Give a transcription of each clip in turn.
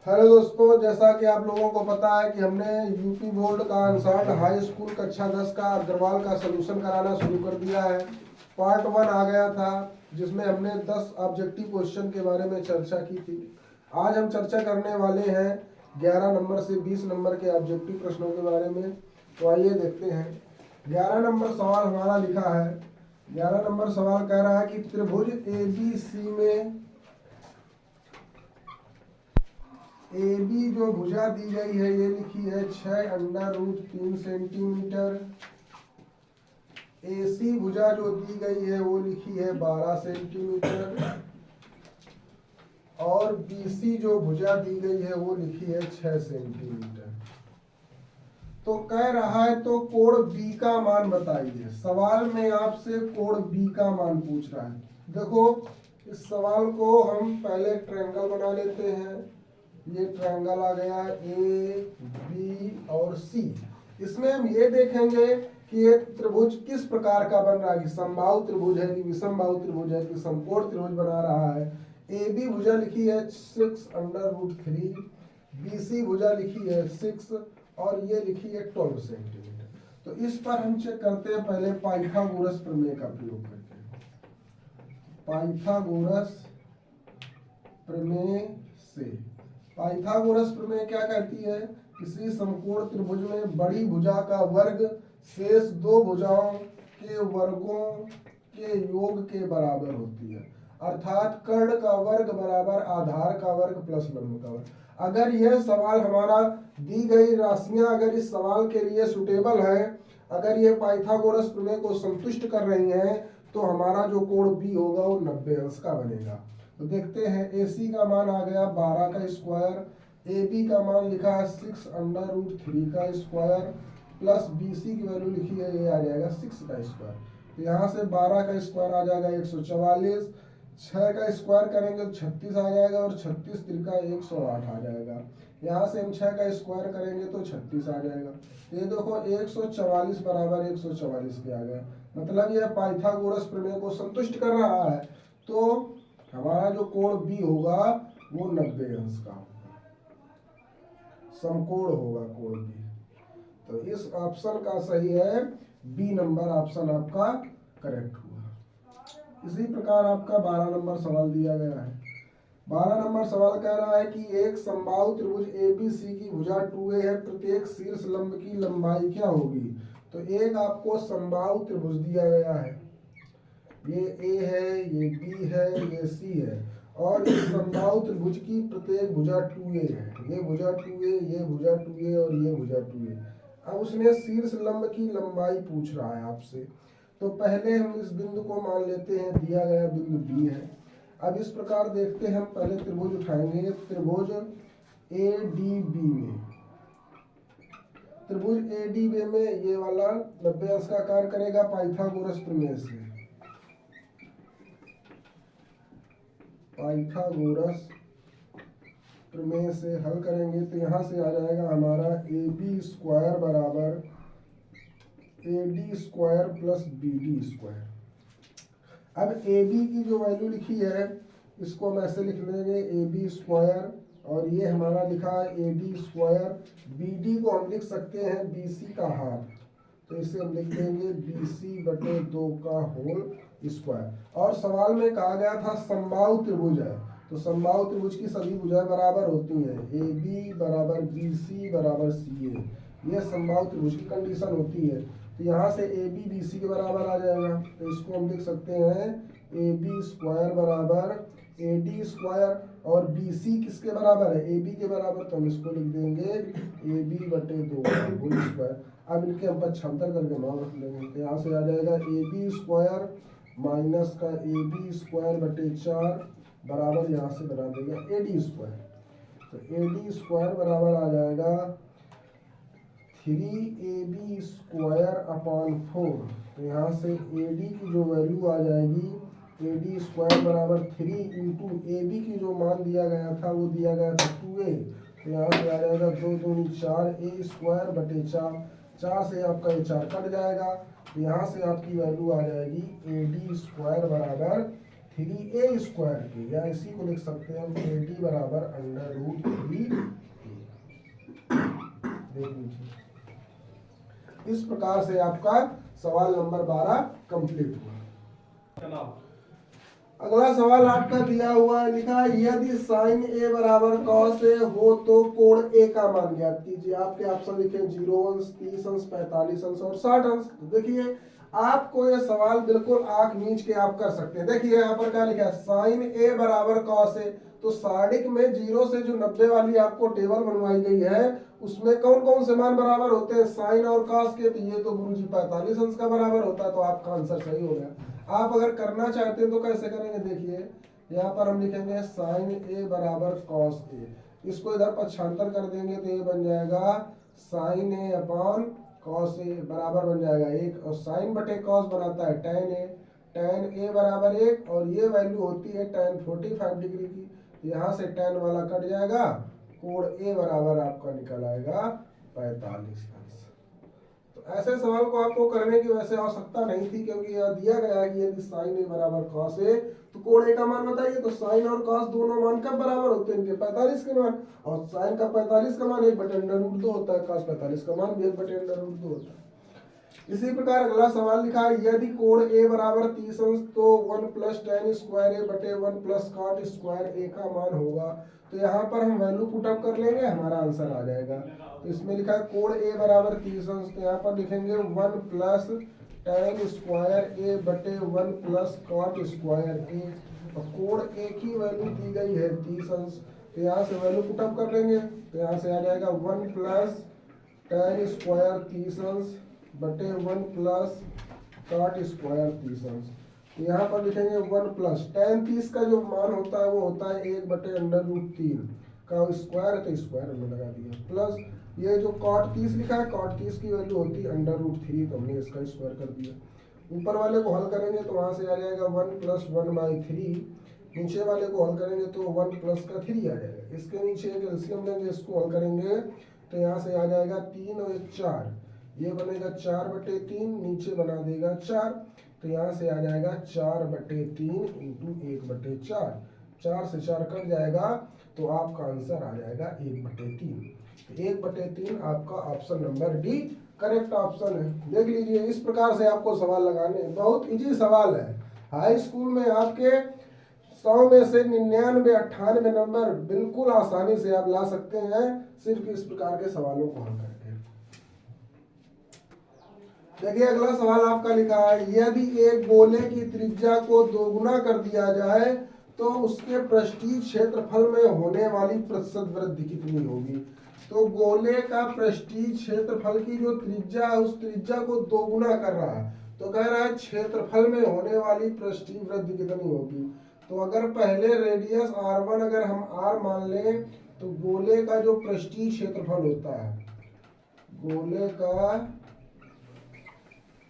Hello दोस्तों, जैसा कि आप लोगों को पता है कि हमने यूपी बोर्ड का आंसर्ड हाई स्कूल कक्षा 10 का अग्रवाल का सलूशन कराना शुरू कर दिया है। पार्ट 1 आ गया था जिसमें हमने 10 ऑब्जेक्टिव क्वेश्चन के बारे में चर्चा की थी। आज हम चर्चा करने वाले हैं 11 नंबर से 20 नंबर के ऑब्जेक्टिव प्रश्नों के बारे में। तो आइए देखते हैं। 11 नंबर सवाल हमारा लिखा है। 11 नंबर सवाल कह रहा है कि त्रिभुज ABC में AB जो भुजा दी गई है ये लिखी है 6√3 सेंटीमीटर। AC भुजा जो दी गई है वो लिखी है 12 सेंटीमीटर और BC जो भुजा दी गई है वो लिखी है 6 सेंटीमीटर। तो कह रहा है तो कोण B का मान बताइए। सवाल में आपसे कोण B का मान पूछ रहा है। देखो, इस सवाल को हम पहले ट्रायंगल बना लेते हैं। ये ट्रायंगल आ गया A, B और C। इसमें हम ये देखेंगे कि ये त्रिभुज किस प्रकार का बन रहा है, कि समबाहु त्रिभुज है कि विषमबाहु त्रिभुज है कि समकोण त्रिभुज बना रहा है। AB भुजा लिखी है 6√3, BC भुजा लिखी है 6 और ये लिखी है 12 सेंटीमीटर। तो इस पर हम चेक करते हैं पहले पाइथागोरस प्रमेय का प्रयोग करके। पाइथागोरस प्रमेय से पाइथागोरस प्रमेय क्या कहती है? किसी समकोण त्रिभुज में बड़ी भुजा का वर्ग शेष दो भुजाओं के वर्गों के योग के बराबर होती है। अर्थात कर्ण का वर्ग बराबर आधार का वर्ग प्लस लंब का वर्ग। अगर यह सवाल हमारा दी गई राशियां अगर इस सवाल के लिए सुटेबल है, अगर ये पाइथागोरस प्रमेय को संतुष्ट कर रही हैं, तो हमारा जो कोण B होगा वो 90 अंश का बनेगा। तो देखते हैं। AC का मान आ गया 12 का स्क्वायर, AB का मान लिखा है 6√3 का स्क्वायर प्लस BC की वैल्यू लिखी है, ये आ जाएगा 6 का स्क्वायर। तो यहाँ से 12 का स्क्वायर आ जाएगा 144, 6 का स्क्वायर करेंगे तो 36 आ जाएगा और 36 त्रिका 108 आ जाएगा। यहाँ से हम 6 का स्क्वायर करेंगे तो 36 आ जाएगा। ये देखो 144 बराबर 144 के आ गया। मतलब यह पाइथागोरस प्रमेय को संतुष्ट कर रहा है। तो हमारा जो कोण B होगा वो 90 अंश का होगा, समकोण होगा कोण B। तो इस ऑप्शन का सही है B नंबर ऑप्शन आपका करेक्ट हुआ। इसी प्रकार आपका 12 नंबर सवाल दिया गया है। 12 नंबर सवाल कह रहा है कि एक समबाहु त्रिभुज ABC की भुजा 2A है, प्रत्येक शीर्ष लंब की लंबाई क्या होगी? तो एक आपको समबाहु त्रिभुज दिया गया है, ये A है, ये B है, ये C है और इस समबाहु त्रिभुज की प्रत्येक भुजा 2A है। ये भुजा 2A, ये भुजा 2A और ये भुजा 2A। अब उसने शीर्ष लंब की लंबाई पूछ रहा है आपसे। तो पहले हम इस बिंदु को मान लेते हैं, दिया गया बिंदु B है। अब इस प्रकार देखते हैं, हम पहले त्रिभुज उठाएंगे। त्रिभुज ADB में, त्रिभुज ADB में ये वाला 90 अंश का कार्य करेगा पाइथागोरस प्रमेय से। पाइथागोरस प्रमेय से हल करेंगे तो यहाँ से आ जाएगा हमारा AB स्क्वायर बराबर AD square plus BD square. अब AB की जो वैल्यू लिखी है इसको हम ऐसे लिख लेंगे AB स्क्वायर और ये हमारा लिखा है AD स्क्वायर। BD को हम लिख सकते हैं BC का हाफ, तो इसे हम लिख देंगे BC/2 का होल स्क्वायर। और सवाल में कहा गया था समबाहु त्रिभुज है, तो समबाहु त्रिभुज की सभी भुजाएं बराबर होती हैं। AB बराबर BC बराबर CA, ये समबाहु त्रिभुज की कंडीशन होती है। तो यहाँ से AB BC के बराबर आ जाएगा, तो इसको हम लिख सकते हैं AB स्क्वायर बराबर AD स्क्वायर और BC किसके बराबर है? AB के बराबर, तो हम इसको लिख देंगे AB/2 का होल स्क्वायर। अब इनके हम पक्षांतर करके मान रख लेंगे, तो यहाँ से आ जाएगा AB स्क्वायर माइनस का AB स्क्वायर/4 बराबर यहाँ से बना देगा AD स्क्वायर। तो AD स्क्वायर बराबर आ जाएगा 3AB स्क्वायर/4। तो यहाँ से AD की जो वैल्यू आ जाएगी, AD स्क्वायर बराबर 3 इंटू AB की जो मान दिया गया था वो दिया गया था 2A। तो यहाँ से आ जाएगा 2 दूनी 4 A स्क्वायर/4। 4 से आपका ये 4 कट जाएगा, तो यहाँ से आपकी वैल्यू आ जाएगी AD स्क्वायर बराबर 3a स्क्वायर के, या इसी को लिख सकते हैं हम AD बराबर √3a। देख लीजिए, इस प्रकार से आपका सवाल नंबर 12 कंप्लीट हुआ। अगला सवाल आपका दिया हुआ है, लिखा है यदि साइन ए बराबर कॉस ए हो तो कोण ए का मान ज्ञात कीजिए। आपके ऑप्शन लिखे 0 अंश, 30 अंश, 45 अंश और 60 अंश। तो देखिए आपको ये सवाल बिल्कुल आंख मीच के आप कर सकते हैं। देखिए यहाँ पर क्या लिखा है, साइन ए बराबर कॉस ए। तो साडिक में 0 से जो 90 वाली आपको टेबल बनवाई गई है उसमें कौन कौन से मान बराबर होते हैं, साइन और कॉस के। तो ये तो गुरुजी 45 अंश का बराबर होता है, तो आपका आंसर सही हो गया। आप अगर करना चाहते हैं तो कैसे करेंगे, देखिए यहाँ पर हम लिखेंगे साइन ए बराबर कॉस ए, इसको इधर पक्षांतर कर देंगे तो ये बन जाएगा sign A upon cos A बराबर बन जाएगा 1, और साइन बटे कॉस बनाता है टेन ए, टेन ए बराबर 1, और ये वैल्यू होती है टेन 45 डिग्री की। यहाँ से टेन वाला कट जाएगा, कोण ए बराबर आपका निकल आएगा 45 अंश। तो ऐसे सवाल को आपको करने की वैसे आवश्यकता नहीं थी, क्योंकि यहाँ दिया गया है कि यदि साइन ए बराबर कॉस ए तो कोण ए का मान बताइए। तो साइन और कॉस दोनों मान कब बराबर होते हैं, इनके 45 के मान, और साइन का 45 का मान 1/√2 होता है, कॉस 45 का मान भी 1/√2 होता है। इसी प्रकार अगला सवाल लिखा है यदि कोण ए बराबर 30 अंश तो 1 + tan स्क्वायर ए बटे 1 + cot स्क्वायर ए का मान होगा। तो यहाँ पर हम वैल्यू पुटअप कर लेंगे, हमारा आंसर आ जाएगा। तो इसमें लिखा है कोण ए बराबर 30 अंश, तो यहाँ पर लिखेंगे 1 + tan स्क्वायर ए बटे 1 + cot स्क्वायर ए। और कोण ए की वैल्यू दी गई है 30 अंश, तो यहाँ से वैल्यू पुटअप कर लेंगे, तो यहाँ से आ जाएगा 1 + tan स्क्वायर 30 अंश बटे 1 + cot स्क्वायर 30 अंश। यहाँ पर लिखेंगे 1 + tan 30 का जो मान होता है वो होता है 1/√3 का स्क्वायर, तो स्क्वायर हमने लगा दिया, प्लस ये जो cot 30 लिखा है, cot 30 की वैल्यू होती है √3, तो हमने इसका स्क्वायर कर दिया। ऊपर वाले को हल करेंगे तो वहाँ से आ जाएगा 1 + 1/3, नीचे वाले को हल करेंगे तो 1 + का 3 आ जाएगा। इसके नीचे एक एलसीएम लेंगे, इसको हल करेंगे तो यहाँ से आ जाएगा 3 और 1 4, ये बनेगा 4/3, नीचे बना देगा 4, तो यहाँ से आ जाएगा 4/3 × 1/4, 4 से 4 कट जाएगा, तो आपका आंसर आ जाएगा 1/3। 1/3 आपका option number D correct option है। देख लीजिए इस प्रकार से आपको सवाल लगाने, बहुत इजी सवाल है। हाई स्कूल में आपके 100 में से 99 98 नंबर बिल्कुल आसानी से आप ला सकते हैं, सिर्फ इस प्रकार के सवालों को हल करके। देखिए अगला सवाल आपका लिखा है यदि एक गोले की त्रिज्या को दोगुना कर दिया जाए तो उसके पृष्ठीय क्षेत्रफल में होने वाली प्रतिशत वृद्धि कितनी होगी। तो गोले का पृष्ठीय क्षेत्रफल की जो त्रिज्या है उस त्रिज्या को दोगुना कर रहा है, तो कह रहा है क्षेत्रफल में होने वाली पृष्ठीय वृद्धि कितनी होगी। तो अगर पहले रेडियस r1 अगर हम r मान लें तो गोले का जो पृष्ठीय क्षेत्रफल होता है, गोले का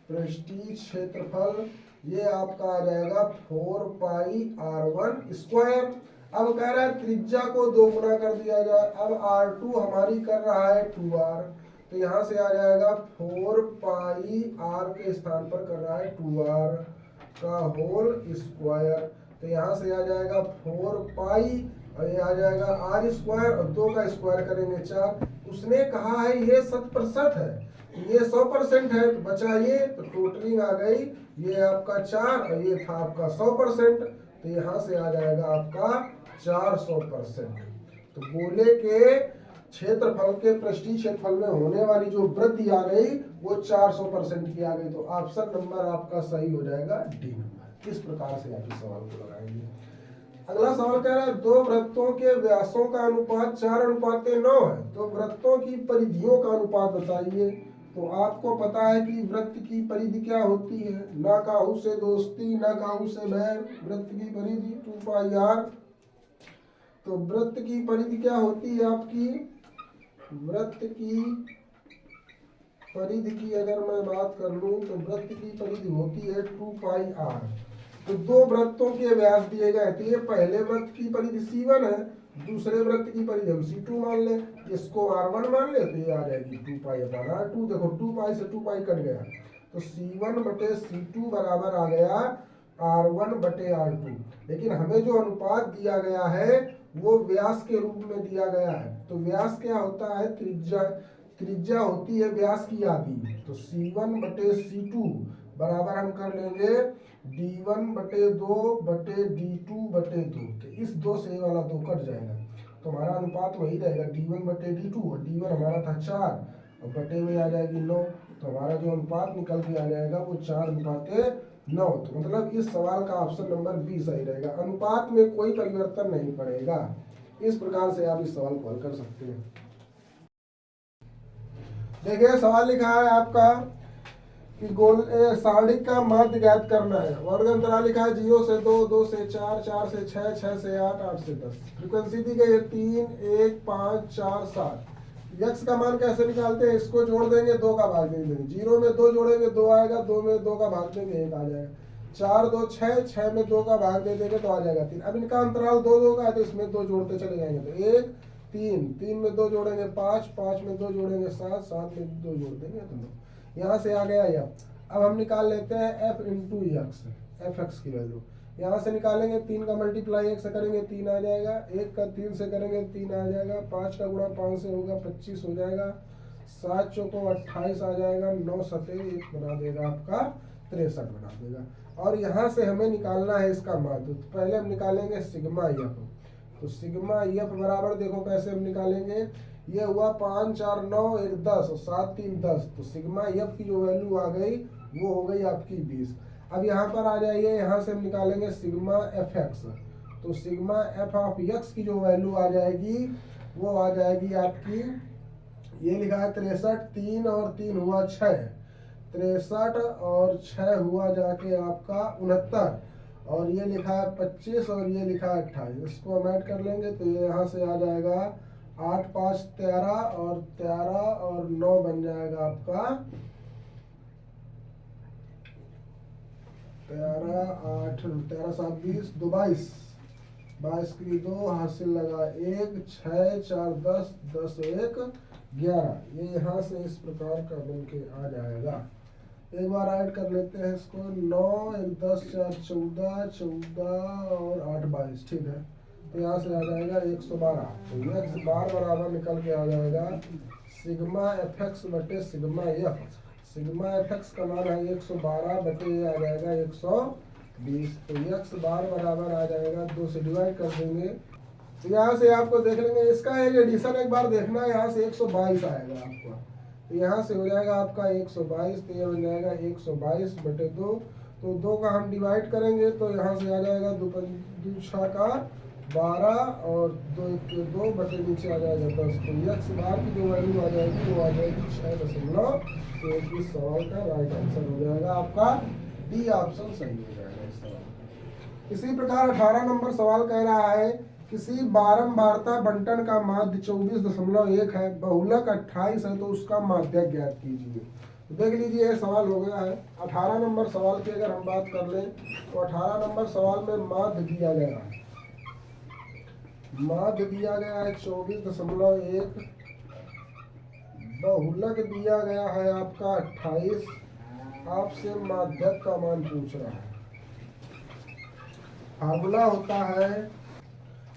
पृष्ठीय क्षेत्रफल ये आपका आ जाएगा 4πr1 स्क्वायर। अब कह रहा है त्रिज्या को दोगुना कर दिया जाए, अब r2 हमारी कर रहा है 2r, तो यहाँ से आ जाएगा 4πr के स्थान पर कर रहा है 2r का होल स्क्वायर, तो यहाँ से आ जाएगा 4π और ये आ जाएगा r स्क्वायर और 2 का स्क्वायर करेंगे 4। उसने कहा है ये 100% है, ये 100% है, तो बचा ये, तो टोटलिंग आ गई, ये आपका 4 और ये था आपका 100%, तो यहाँ से आ जाएगा आपका 400%। तो गोले के क्षेत्रफल के पृष्ठीय क्षेत्रफल में होने वाली जो वृद्धि आ गई वो 400% की आ गई, तो ऑप्शन नंबर आपका सही हो जाएगा डी नंबर। इस प्रकार से आप इस सवाल को लगाएंगे। अगला सवाल कह रहा है दो वृत्तों के व्यासों का अनुपात 4:9 है, तो वृत्तों की परिधियों का अनुपात बताइए। तो आपको पता है कि वृत्त की परिधि क्या होती है, ना काहू से दोस्ती ना काहू से बैर, वृत्त की परिधि 2πr। तो वृत्त की परिधि क्या होती है आपकी, वृत्त की परिधि की अगर मैं बात कर लूं तो वृत्त की परिधि होती है 2πr। तो दो वृत्तों के व्यास दिए गए, तो ये पहले वृत्त की परिधि C1 है, दूसरे वृत्त की परिधि हम C2 मान ले, इसको R1 मान ले, तो ये आ जाएगी 2πr2। देखो 2π से 2π कट गया, तो C1/C2 बराबर आ गया R1/R2, लेकिन हमें जो अनुपात दिया गया है वो व्यास के रूप में दिया गया है। तो व्यास क्या होता है? त्रिज्या। त्रिज्या होती है व्यास की आधी। तो C1/C2 बराबर हम कर लेंगे D1/2/D2/2। तो इस 2 से ये वाला 2 कट जाएगा, तो हमारा अनुपात वही रहेगा D1/D2, और D1 हमारा था 4 और बटे में आ जाएगी 9। तो हमारा जो अनुपात निकल के आ जाएगा वो 4:9। तो मतलब इस सवाल का ऑप्शन नंबर बी सही रहेगा। अनुपात में कोई परिवर्तन नहीं पड़ेगा। इस प्रकार से आप इस सवाल को हल कर सकते हैं। देखिए सवाल लिखा है आपका कि सारणी का माध्य ज्ञात करना है। वर्ग अंतराल लिखा है 0 से 2, 2 से 4, 4 से 6, 6 से 8, 8 से 10। फ्रीक्वेंसी दी गई है 3, 1, 5, 4, 7। यक्स का मान कैसे निकालते हैं? इसको जोड़ देंगे, 2 का भाग देंगे। 0 में 2 जोड़ेंगे 2 आएगा, 2 में 2 का भाग देंगे 1 आ जाएगा। 4, 2, 6, 6 में 2 का भाग दे देंगे तो आ जाएगा 3। अब इनका अंतराल 2, 2 का है तो इसमें 2 जोड़ते चले जाएंगे, तो 1, 3, 3 में 2 जोड़ेंगे 5, 5 में 2 जोड़ेंगे 7, 7 में 2 जोड़ देंगे तो 9। यहाँ से आ गया यह। अब हम निकाल लेते हैं f into x, F x की वैल्यू। यहाँ से निकालेंगे 3 का मल्टीप्लाई 1 से करेंगे 3 आ जाएगा, 1 का 3 से करेंगे 3 आ जाएगा, 5 का गुणा 5 से होगा 25 हो जाएगा, 7 चौको 28 आ जाएगा, 9 सतह 1 बना देगा आपका 63 बना देगा। और यहाँ से हमें निकालना है इसका माध्य। तो पहले हम निकालेंगे सिग्मा एफ। तो सिग्मा एफ बराबर देखो कैसे हम निकालेंगे। ये हुआ 5, 4, 9, 1, 10 और 7, 3, 10। तो सिग्मा एफ की जो वैल्यू आ गई वो हो गई आपकी 20। अब यहाँ पर आ जाइए, यहाँ से हम निकालेंगे सिग्मा एफ एक्स। तो सिग्मा एफ ऑफ एक्स की जो वैल्यू आ जाएगी वो आ जाएगी आपकी, ये लिखा है 63, 3 और 3 हुआ 6, 63 और 6 हुआ जाके आपका 69, और ये लिखा है 25 और ये लिखा है 28। इसको हम ऐड कर लेंगे तो ये यहाँ से आ जाएगा 8, 5, 13 और 13 और 9 बन जाएगा आपका 13, 8, 13, 7, 20, 2, 22, 22 की 2 हासिल लगा 1, 6, 4, 10, 10, 1, 11। ये यहाँ से इस प्रकार का बन के आ जाएगा। एक बार ऐड कर लेते हैं इसको, 9, 1, 10, 4, 14, 14 और 8, 22। ठीक है, तो यहाँ से आ जाएगा 112। तो एक्स बार बराबर निकल के आ जाएगा सिग्मा एफ एक्स बटे sigma F. Sigma F x का मान है 112 बटे आ जाएगा 120। तो एक्स बार बराबर आ जाएगा 2 से डिवाइड कर देंगे। तो यहाँ से आपको देख लेंगे, इसका एक एडिशन एक बार देखना है। यहाँ से 122 आएगा आपका, तो यहाँ से हो जाएगा आपका 122। तो ये बन जाएगा 122 बटे 2। तो 2 का हम डिवाइड करेंगे तो यहाँ से आ जाएगा 2 6 का 12 और 2 1 के 2 बटे नीचे आ जाएगा 10। तो एक्स बार की जो वैल्यू आ जाएगी वो आ जाएगी 6.1। इस सवाल का राइट आंसर हो जाएगा आपका डी ऑप्शन सही हो जाएगा इस सवाल। इसी प्रकार 18 नंबर सवाल कह रहा है किसी बारंबारता बंटन का माध्य 24.1 है, बहुलक 28 है, तो उसका माध्य ज्ञात कीजिए। तो देख लीजिए ये सवाल हो गया है। 18 नंबर सवाल की अगर हम बात कर लें तो 18 नंबर सवाल में माध्य दिया गया है, माध्य दिया गया है 24.1, बहुलक दिया गया है आपका 28, आपसे माध्यक का मान पूछ रहा है। फार्मूला होता है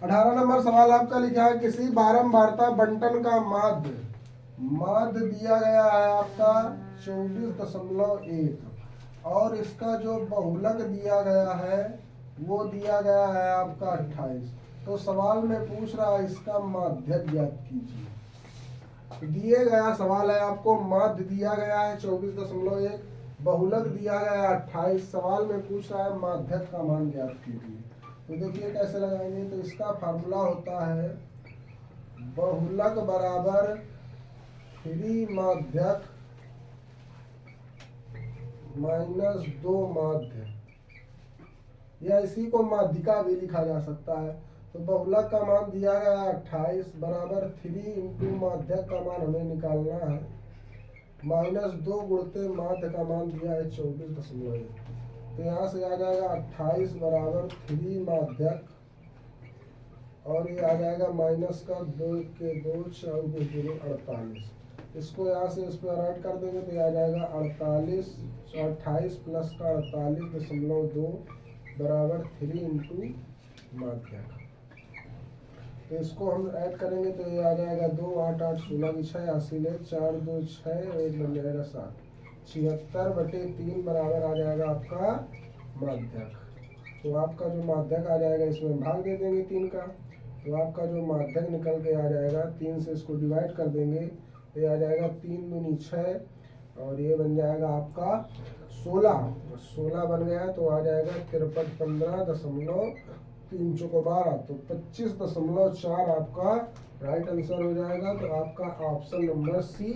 18 नंबर सवाल आपका लिखा है किसी बारंबारता बंटन का माध्य, माध्य दिया गया है आपका 24.1 और इसका जो बहुलक दिया गया है वो दिया गया है आपका 28। तो सवाल में पूछ रहा है इसका माध्य ज्ञात कीजिए। दिए गया सवाल है आपको, माध्य दिया गया है 24.1, बहुलक दिया गया है 28, सवाल में पूछ रहा है माध्यक का मान ज्ञात कीजिए। तो देखिए कैसे लगाएंगे। तो इसका फार्मूला होता है बहुलक बराबर 3 माध्यक माइनस 2 माध्य, या इसी को माध्यिका भी लिखा जा सकता है। तो बहुलक का मान दिया गया 28 बराबर 3 इंटू माध्यक का मान हमें निकालना है, माइनस 2 गुणते माध्य का मान दिया है 24.1। तो यहाँ से आ जाएगा 28 बराबर 3 माध्यक और ये आ जाएगा माइनस का 2 के 2 4 2 48। इसको यहाँ से इस पर ऐड कर देंगे तो ये आ जाएगा 48, 28 प्लस का 48.2 बराबर 3 इंटू माध्यक। तो इसको हम ऐड करेंगे तो ये आ जाएगा 2 8 8 16 की 6 हासिल है 4 2 6 और 1 बन जाएगा 7 76/3 बराबर आ जाएगा आपका माध्यक। तो आपका जो माध्यक आ जाएगा इसमें भाग दे देंगे 3 का, तो आपका जो माध्यक निकल के आ जाएगा 3 से इसको डिवाइड कर देंगे तो ये आ जाएगा 3 दूनी 6 और ये बन जाएगा आपका 16 बन गया तो आ जाएगा 53 15 दशमलव 3 चौको 12 तो 25.4 आपका राइट आंसर हो जाएगा। तो आपका option number C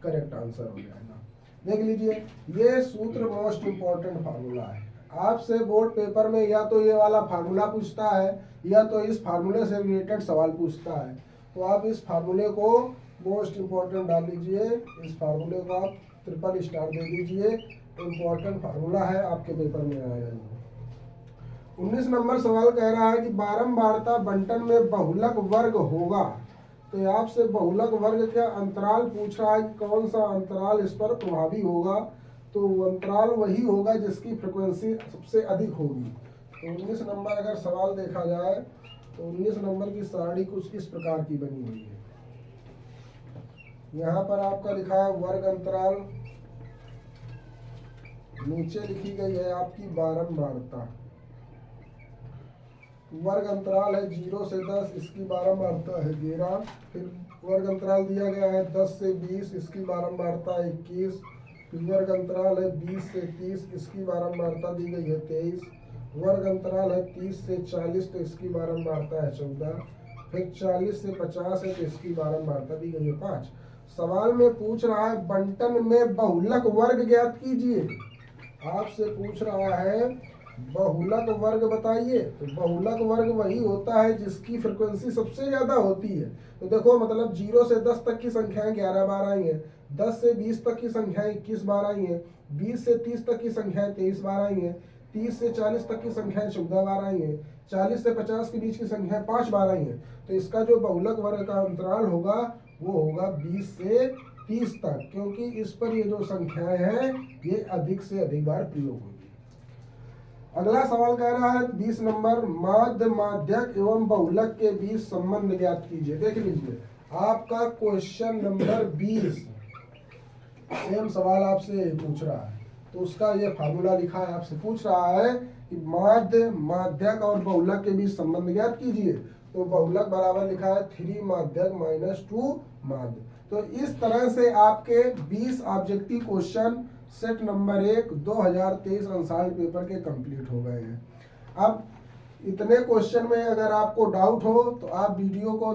correct answer हो जाएगा। देख लीजिए, ये सूत्र मोस्ट इंपॉर्टेंट फार्मूला है। आपसे बोर्ड पेपर में या तो ये वाला फार्मूला पूछता है या तो इस फार्मूले से रिलेटेड सवाल पूछता है। तो आप इस फार्मूले को मोस्ट इंपॉर्टेंट डाल लीजिए, इस फार्मूले को आप ट्रिपल स्टार दे दीजिए, इंपॉर्टेंट फार्मूला है, आपके पेपर में आएगा। 19 नंबर सवाल कह रहा है कि बारंबारता बंटन में बहुलक वर्ग होगा। तो आपसे बहुलक वर्ग का अंतराल पूछ रहा है कि कौन सा अंतराल इस पर प्रभावी होगा। तो अंतराल वही होगा जिसकी फ्रिक्वेंसी सबसे अधिक होगी। तो 19 नंबर अगर सवाल देखा जाए तो 19 नंबर की सारणी कुछ इस प्रकार की बनी हुई है। यहाँ पर आपका लिखा है वर्ग अंतराल, नीचे लिखी गई है आपकी बारंबारता। वर्ग अंतराल है 0 से 10, इसकी बारंबारता है 11। फिर वर्ग अंतराल दिया गया है 10 से 20, इसकी बारंबारता 21। फिर वर्ग अंतराल है 20 से 30, इसकी बारंबारता दी गई है 23। वर्ग अंतराल है 30 से 40, तो इसकी बारंबारता है 14। फिर 40 से 50 है तो इसकी बारंबारता दी गई है 5। सवाल में पूछ रहा है बंटन में बहुलक वर्ग ज्ञात कीजिए। आपसे पूछ रहा है बहुलक वर्ग बताइए। तो बहुलक वर्ग वही होता है जिसकी फ्रिक्वेंसी सबसे ज्यादा होती है। तो देखो मतलब 0 से 10 तक की संख्याएं 11 बार आई है, 10 से 20 तक की संख्याएं 21 बार आई है, 20 से 30 तक की संख्याएं 23 बार आई है, 30 से 40 तक की संख्याएं 14 बार आई है, 40 से 50 के बीच की संख्याएं 5 बार आई है। तो इसका जो बहुलक वर्ग का अंतराल होगा वो होगा 20 से 30 तक, क्योंकि इस पर ये जो संख्याएं हैं ये अधिक से अधिक बार प्रयोग होगी। अगला सवाल कह रहा है 20 नंबर, माध्य माध्यक एवं बहुलक के बीच संबंध ज्ञात कीजिए। देख लीजिए आपका क्वेश्चन नंबर 20 सेम सवाल आपसे पूछ रहा है। तो उसका ये फार्मूला लिखा है, आपसे पूछ रहा है कि माध्य माध्यक और बहुलक के बीच संबंध ज्ञात कीजिए। तो बहुलक बराबर लिखा है 3 माध्यक माइनस 2 माध्य। तो इस तरह से आपके 20 objective question set number 1 2023 unsolved paper के कंप्लीट हो गए हैं। अब इतने क्वेश्चन में अगर आपको डाउट हो तो आप वीडियो को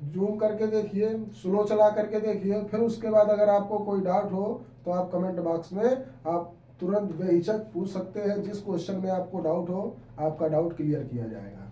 जूम करके देखिए, स्लो चला करके देखिए, फिर उसके बाद अगर आपको कोई डाउट हो तो आप कमेंट बॉक्स में आप तुरंत बेहिचक पूछ सकते हैं। जिस क्वेश्चन में आपको डाउट हो आपका डाउट क्लियर किया जाएगा।